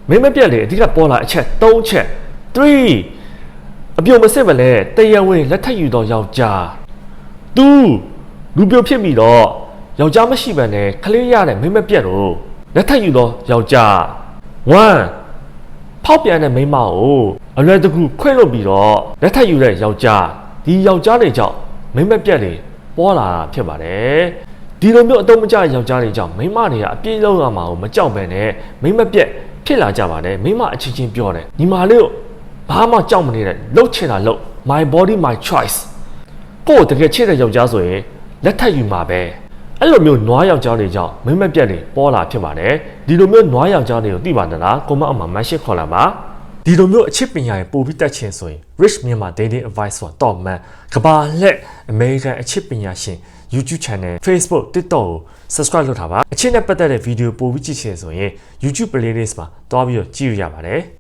မင်းမပြက်လေအဓိကပေါ်လာအချက်3ချက်3အပြုံမစစ်မလဲတရားဝင်လက်ထပ်ယူတော့ယောက်ျား2လူပြိုဖြစ်ပြီးတော့ယောက်ျားမရှိဘဲနဲ့ခလေးရတဲ့မင်းမပြက်တော့လက်ထပ်ယူတော့ယောက်ျား1ဖောက်ပြန်တဲ့မိန်းမကိုအလွယ်တကူခွင့်လွတ်ပြီးတော့လက်ထပ်ယူတဲ့ယောက်ျားဒီယောက်ျားတွေကြောင့်မင်းမပြက်တွေပေါ်လာဖြစ်ပါတယ်ဒီလိုမျိုးအတုံးမကျယောက်ျားတွေကြောင့်မိန်းမတွေကအပြည့်လုံးရမှာကိုမကြောက်ဘဲနဲ့မိန်းမပြက်ဖြစ်လာကြပါတယ်မိန်းမအချင်းချင်းပြောတယ်ညီမလေးကိုဘာမှကြောက်မနေတဲ့လှုပ်ချင်တာလှုပ် my body my choice ကိုယ်တကယ်ချစ်တဲ့ယောက်ျားဆိုရင်လက်ထပ်ယူမှာပဲအဲ့လိုမျိုးနွားယောက်ျားတွေကြောင့်မိန်းမပြက်တွေပေါ်လာဖြစ်ပါတယ်ဒီလိုမျိုးနွားယောက်ျားတွေကိုသိပါသလားကွန်မန့်အမှာမတ်ရှစ်ခေါ်လာပါဒီလိုမျိုးအချစ်ပညာရဲ့ပို့ပြီးတက်ချင်ဆိုရင် Rich Myanmar Dating Advice ဆိုတာတော့မှန်ကဘာလက်အမေရိကန်အချစ်ပညာရှင် YouTube channel Facebook TikTok ကို subscribe လုပ်ထားပါအချစ်နဲ့ပတ်သက်တဲ့ဗီဒီယိုပို့ပြီးကြည့်ချင်ဆိုရင် YouTube playlist မှာတွားပြီးတော့ကြည့်ရပါတယ်